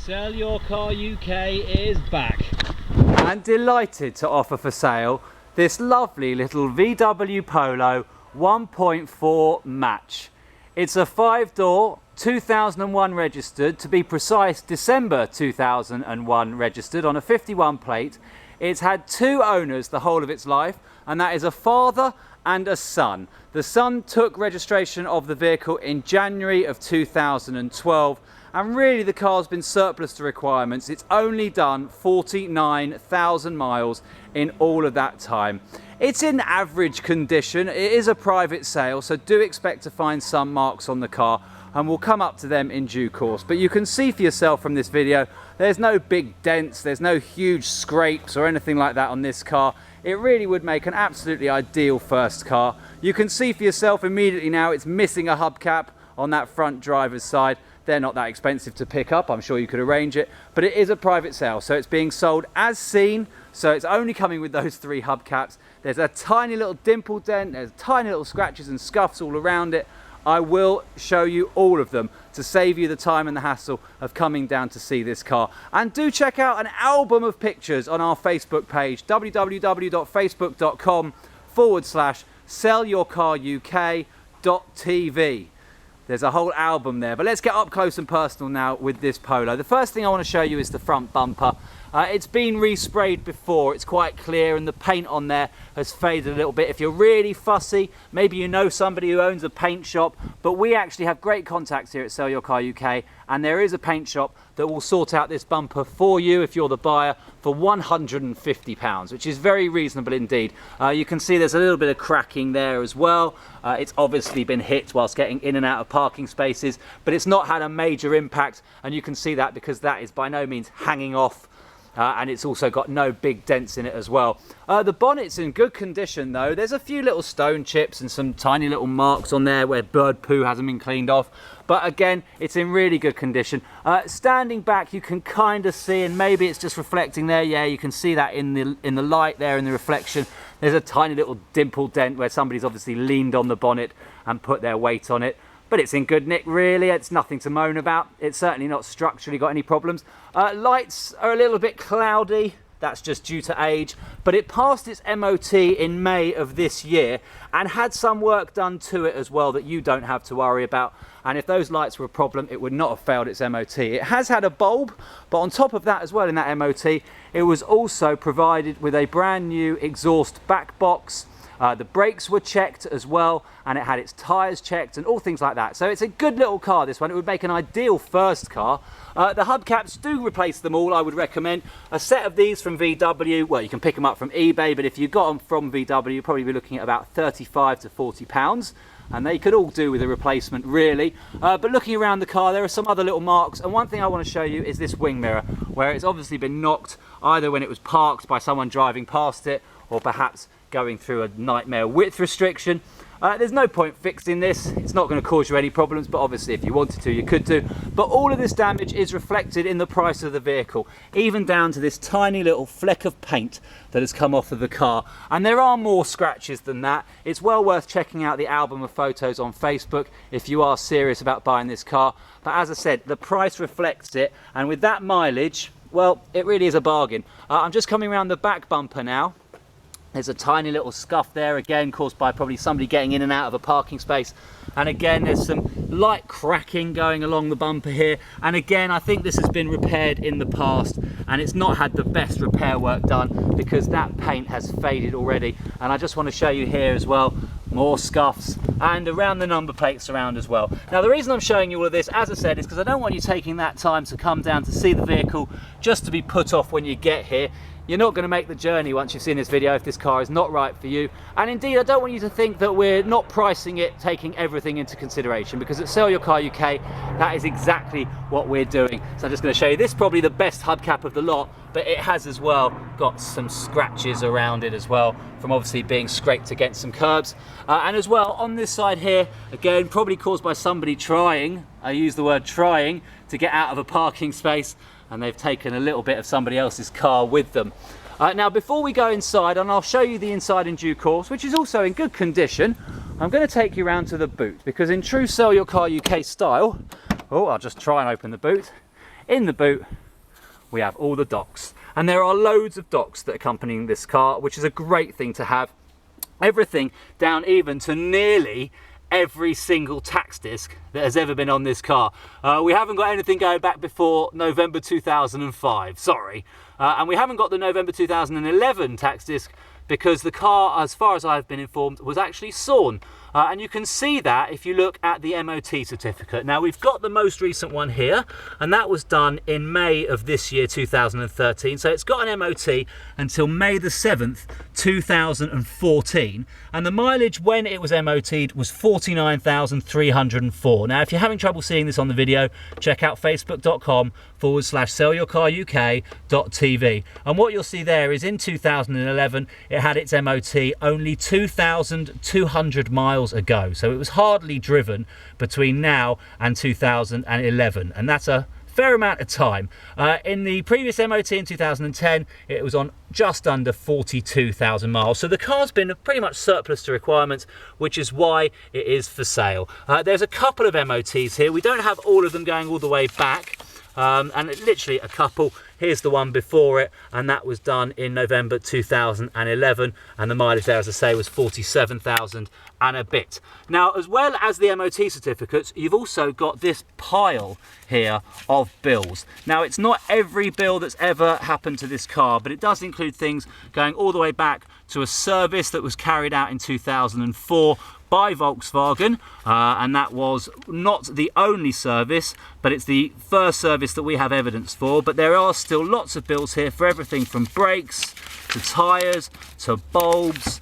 Sell Your Car UK is back. And delighted to offer for sale this lovely little VW Polo 1.4 match. It's a 5-door, 2001 registered, to be precise December 2001 registered, on a 51 plate. It's had 2 owners the whole of its life, and that is a father and a son. The son took registration of the vehicle in January of 2012, and really the car's been surplus to requirements. It's only done 49,000 miles in all of that time. It's in average condition. It is a private sale, so do expect to find some marks on the car, and we'll come up to them in due course. But you can see for yourself from this video, there's no big dents, there's no huge scrapes or anything like that on this car. It really would make an absolutely ideal first car. You can see for yourself immediately now it's missing a hubcap on that front driver's side. They're not that expensive to pick up, I'm sure you could arrange it, but it is a private sale, so it's being sold as seen, so it's only coming with those 3 hubcaps. There's a tiny little dimple dent, there's tiny little scratches and scuffs all around it. I will show you all of them to save you the time and the hassle of coming down to see this car. And do check out an album of pictures on our Facebook page, www.facebook.com/SellYourCarUK.tv. There's a whole album there, but let's get up close and personal now with this Polo. The first thing I want to show you is the front bumper. It's been resprayed before, it's quite clear, and the paint on there has faded a little bit. If you're really fussy, maybe you know somebody who owns a paint shop, but we actually have great contacts here at Sell Your Car UK, and there is a paint shop that will sort out this bumper for you if you're the buyer for £150, which is very reasonable indeed. You can see there's a little bit of cracking there as well. It's obviously been hit whilst getting in and out of parking spaces, but it's not had a major impact, and you can see that because that is by no means hanging off. And it's also got no big dents in it as well. The bonnet's in good condition though. There's a few little stone chips and some tiny little marks on there where bird poo hasn't been cleaned off. But again, it's in really good condition. Standing back, you can kind of see, and maybe it's just reflecting there. Yeah, you can see that in the light there, in the reflection. There's a tiny little dimple dent where somebody's obviously leaned on the bonnet and put their weight on it. But it's in good nick really, it's nothing to moan about. It's certainly not structurally got any problems. Lights are a little bit cloudy, that's just due to age, but it passed its MOT in May of this year and had some work done to it as well that you don't have to worry about. And if those lights were a problem, it would not have failed its MOT. It has had a bulb, but on top of that as well in that MOT, it was also provided with a brand new exhaust back box. The brakes were checked as well, and it had its tyres checked and all things like that. So it's a good little car, this one. It would make an ideal first car. The hubcaps, do replace them all, I would recommend. A set of these from VW, well, you can pick them up from eBay, but if you got them from VW, you'd probably be looking at about £35 to £40. And they could all do with a replacement really. But looking around the car, there are some other little marks, and one thing I want to show you is this wing mirror, where it's obviously been knocked either when it was parked by someone driving past it, or perhaps going through a nightmare width restriction. There's no point fixing this, it's not going to cause you any problems, but obviously if you wanted to you could do. But all of this damage is reflected in the price of the vehicle, even down to this tiny little fleck of paint that has come off of the car. And there are more scratches than that. It's well worth checking out the album of photos on Facebook if you are serious about buying this car. But as I said, the price reflects it, and with that mileage, well, it really is a bargain. I'm just coming around the back bumper now. There's a tiny little scuff there, again caused by probably somebody getting in and out of a parking space. And again, there's some light cracking going along the bumper here. And again, I think this has been repaired in the past, and it's not had the best repair work done because that paint has faded already. And I just want to show you here as well, more scuffs, and around the number plates around as well. Now the reason I'm showing you all of this, as I said, is because I don't want you taking that time to come down to see the vehicle just to be put off when you get here. You're not going to make the journey once you've seen this video if this car is not right for you. And indeed, I don't want you to think that we're not pricing it, taking everything into consideration, because at Sell Your Car UK, that is exactly what we're doing. So I'm just going to show you this, probably the best hubcap of the lot, but it has as well got some scratches around it as well from obviously being scraped against some curbs. And as well on this side here, again, probably caused by somebody trying, I use the word trying, to get out of a parking space, and they've taken a little bit of somebody else's car with them. Now before we go inside, and I'll show you the inside in due course, which is also in good condition, I'm going to take you around to the boot, because in true Sell Your Car UK style, oh, I'll just try and open the boot, in the boot we have all the docks, and there are loads of docks that accompany this car, which is a great thing to have. Everything down even to nearly every single tax disc that has ever been on this car. We haven't got anything going back before November 2005, sorry. And we haven't got the November 2011 tax disc because the car, as far as I've been informed, was actually sawn. And you can see that if you look at the MOT certificate. Now we've got the most recent one here, and that was done in May of this year, 2013. So it's got an MOT until May the 7th, 2014. And the mileage when it was MOT'd was 49,304. Now, if you're having trouble seeing this on the video, check out facebook.com/sellyourcaruk.tv. And what you'll see there is in 2011, it had its MOT only 2,200 miles ago. So it was hardly driven between now and 2011. And that's a fair amount of time. In the previous MOT in 2010, it was on just under 42,000 miles. So the car's been pretty much surplus to requirements, which is why it is for sale. There's a couple of MOTs here. We don't have all of them going all the way back. And literally a couple. Here's the one before it, and that was done in November 2011, and the mileage there, as I say, was 47,000 and a bit. Now, as well as the MOT certificates, you've also got this pile here of bills. Now, it's not every bill that's ever happened to this car, but it does include things going all the way back to a service that was carried out in 2004 by Volkswagen, and that was not the only service, but it's the first service that we have evidence for. But there are still lots of bills here for everything from brakes to tyres to bulbs.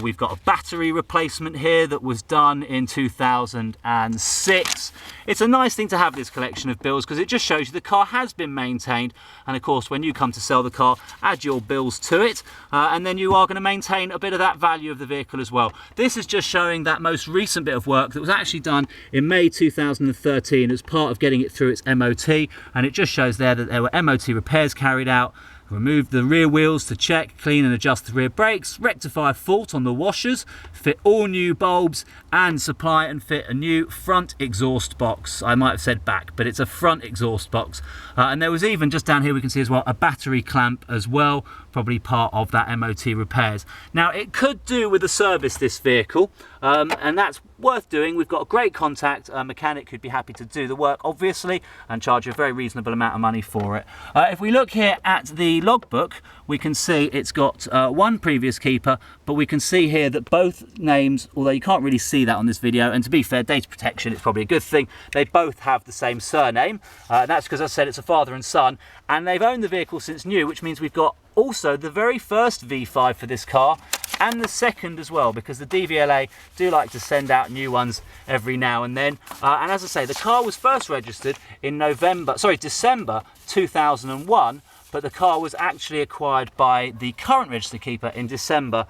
We've got a battery replacement here that was done in 2006. It's a nice thing to have this collection of bills because it just shows you the car has been maintained, and of course when you come to sell the car, add your bills to it, and then you are going to maintain a bit of that value of the vehicle as well. This is just showing that most recent bit of work that was actually done in May 2013 as part of getting it through its MOT, and it just shows there that there were MOT repairs carried out. Remove the rear wheels to check, clean and adjust the rear brakes, rectify a fault on the washers, fit all new bulbs, and supply and fit a new front exhaust box. I might have said back, but it's a front exhaust box. And there was even, just down here we can see as well, a battery clamp as well, probably part of that MOT repairs. Now, it could do with a service, this vehicle, and that's worth doing. We've got a great contact mechanic who'd be happy to do the work, obviously, and charge you a very reasonable amount of money for it. If we look here at the logbook, we can see it's got one previous keeper, but we can see here that both names, although you can't really see that on this video, and to be fair, data protection, it's probably a good thing, they both have the same surname. And that's because, as I said, it's a father and son, and they've owned the vehicle since new, which means we've got also the very first V5 for this car, and the second as well, because the DVLA do like to send out new ones every now and then. And as I say, the car was first registered in December 2001, but the car was actually acquired by the current registered keeper in January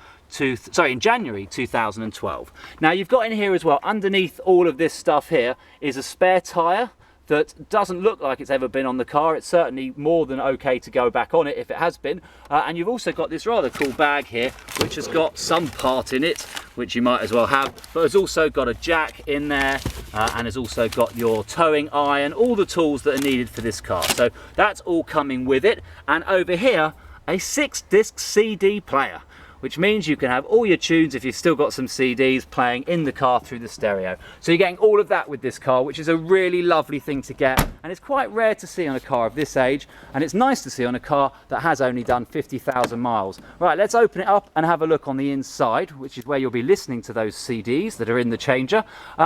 2012. Now, you've got in here as well, underneath all of this stuff here, is a spare tyre that doesn't look like it's ever been on the car. It's certainly more than okay to go back on it if it has been. And you've also got this rather cool bag here, which has got some part in it, which you might as well have, but has also got a jack in there, and has also got your towing iron, all the tools that are needed for this car. So that's all coming with it. And over here, a 6-disc CD player, which means you can have all your tunes, if you've still got some CDs, playing in the car through the stereo. So you're getting all of that with this car, which is a really lovely thing to get, and it's quite rare to see on a car of this age, and it's nice to see on a car that has only done 50,000 miles. Right, let's open it up and have a look on the inside, which is where you'll be listening to those CDs that are in the changer.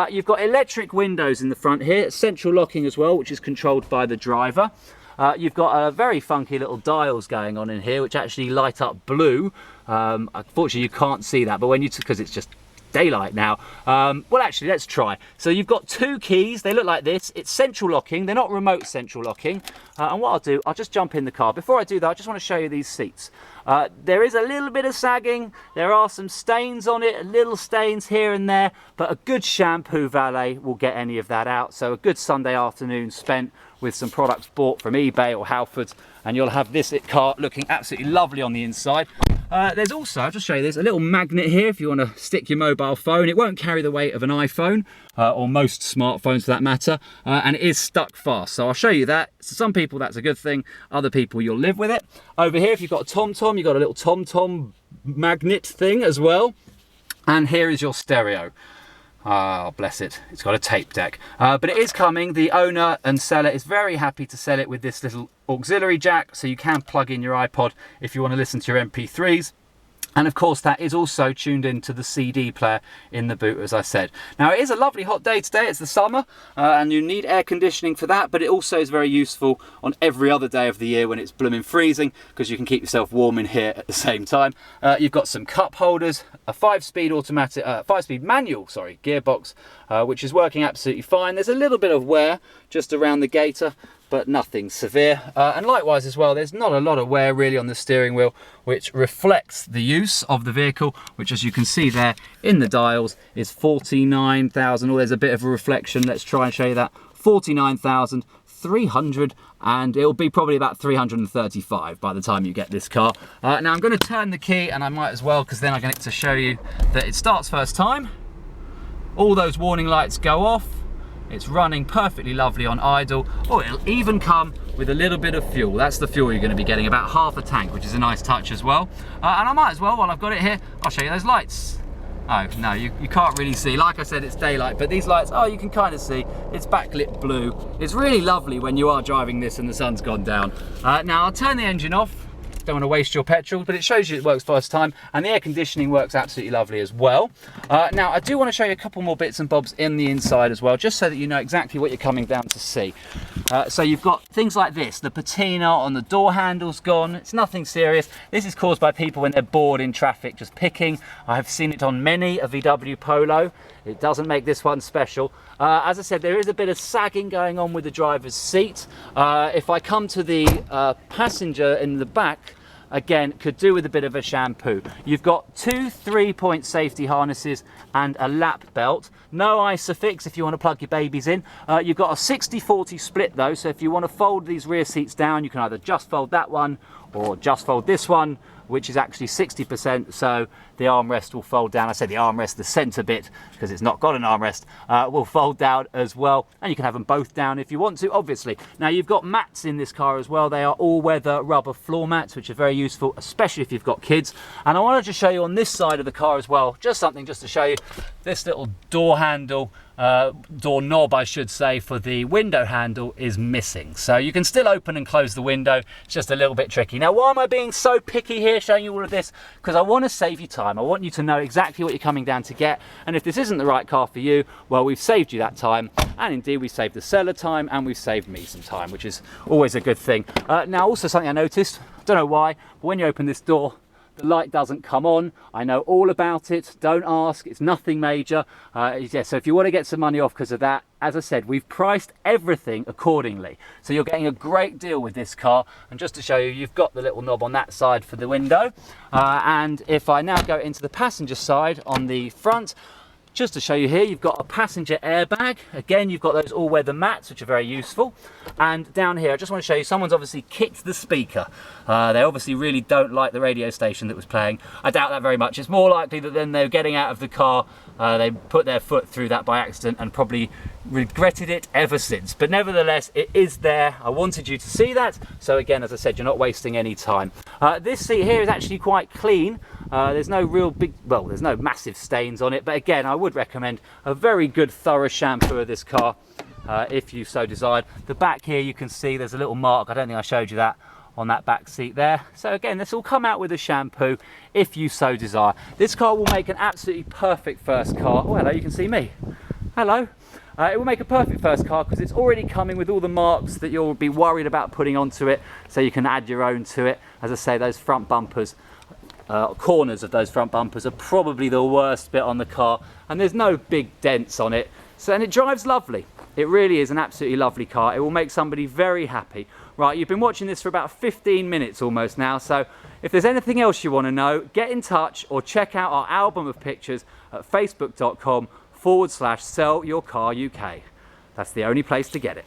You've got electric windows in the front here, central locking as well, which is controlled by the driver. You've got a very funky little dials going on in here, which actually light up blue. Unfortunately, you can't see that, but when because it's just daylight now. Well, actually, let's try. So you've got two keys. They look like this. It's central locking. They're not remote central locking. And what I'll do, I'll just jump in the car. Before I do that, I just want to show you these seats. There is a little bit of sagging. There are some stains on it, little stains here and there, but a good shampoo valet will get any of that out. So a good Sunday afternoon spent with some products bought from eBay or Halfords, and you'll have this car looking absolutely lovely on the inside. There's also, I'll just show you this, a little magnet here if you want to stick your mobile phone. It won't carry the weight of an iPhone, or most smartphones for that matter, and it is stuck fast. So I'll show you that. So some people that's a good thing, other people you'll live with it. Over here, if you've got a TomTom, you've got a little TomTom magnet thing as well. And here is your stereo. Ah, bless it. It's got a tape deck. But it is coming. The owner and seller is very happy to sell it with this little auxiliary jack, so you can plug in your iPod if you want to listen to your MP3s. And of course, that is also tuned into the CD player in the boot, as I said. Now, it is a lovely hot day today. It's the summer, and you need air conditioning for that, but it also is very useful on every other day of the year when it's blooming freezing, because you can keep yourself warm in here at the same time. You've got some cup holders, a 5-speed automatic, 5-speed manual, sorry, gearbox, which is working absolutely fine. There's a little bit of wear just around the gaiter, but nothing severe. And likewise as well, there's not a lot of wear really on the steering wheel, which reflects the use of the vehicle, which as you can see there in the dials is 49,000. Oh, there's a bit of a reflection. Let's try and show you that. 49,300, and it'll be probably about 335 by the time you get this car. Now I'm going to turn the key, and I might as well, because then I get to show you that it starts first time. All those warning lights go off. It's running perfectly lovely on idle. Oh, it'll even come with a little bit of fuel. That's the fuel you're going to be getting, about half a tank, which is a nice touch as well. And I might as well, while I've got it here, I'll show you those lights. Oh, no, you can't really see. Like I said, it's daylight, but these lights, oh, you can kind of see. It's backlit blue. It's really lovely when you are driving this and the sun's gone down. Now, I'll turn the engine off. Don't want to waste your petrol, but it shows you it works first time, and the air conditioning works absolutely lovely as well. Now I do want to show you a couple more bits and bobs in the inside as well, just so that you know exactly what you're coming down to see. So you've got things like this, the patina on the door handle's gone. It's nothing serious. This is caused by people when they're bored in traffic just picking. I have seen it on many a VW Polo. It doesn't make this one special. As I said, there is a bit of sagging going on with the driver's seat. If I come to the passenger in the back, again, could do with a bit of a shampoo. You've got 2 3-point safety harnesses and a lap belt. No ISOFIX if you want to plug your babies in. You've got a 60-40 split though, so if you want to fold these rear seats down, you can either just fold that one or just fold this one, which is actually 60%, so the armrest will fold down. I say the armrest, the centre bit, because it's not got an armrest, will fold down as well, and you can have them both down if you want to, obviously. Now you've got mats in this car as well. They are all-weather rubber floor mats, which are very useful, especially if you've got kids. And I wanted to show you on this side of the car as well, just something just to show you, this little door handle, door knob I should say, for the window handle is missing, so you can still open and close the window. It's just a little bit tricky. Now why am I being so picky here showing you all of this? Because I want to save you time. I want you to know exactly what you're coming down to get, and if this isn't the right car for you, well, we've saved you that time, and indeed we've saved the seller time, and we've saved me some time, which is always a good thing. Now also something I noticed, I don't know why, but when you open this door, the light doesn't come on. I know all about it. Don't ask. It's nothing major. Yeah, so if you want to get some money off because of that, as I said, we've priced everything accordingly. So you're getting a great deal with this car. And just to show you, you've got the little knob on that side for the window. And if I now go into the passenger side on the front, just to show you here, you've got a passenger airbag. Again, you've got those all-weather mats, which are very useful. And down here, I just want to show you, someone's obviously kicked the speaker. They obviously really don't like the radio station that was playing. I doubt that very much. It's more likely that then they're getting out of the car, they put their foot through that by accident and probably regretted it ever since. But nevertheless, it is there. I wanted you to see that. So again, as I said, you're not wasting any time. This seat here is actually quite clean. There's no real big, well, there's no massive stains on it, but again, I would recommend a very good thorough shampoo of this car if you so desired. The back here, you can see there's a little mark. I don't think I showed you that on that back seat there. So again, this will come out with a shampoo if you so desire. This car will make an absolutely perfect first car. Oh, hello, you can see me. Hello. It will make a perfect first car because it's already coming with all the marks that you'll be worried about putting onto it, so you can add your own to it. As I say, those front bumpers, corners of those front bumpers are probably the worst bit on the car, and there's no big dents on it. So, and it drives lovely. It really is an absolutely lovely car. It will make somebody very happy. Right, you've been watching this for about 15 minutes almost now, so if there's anything else you want to know, get in touch or check out our album of pictures at facebook.com/SellYourCarUK. That's the only place to get it.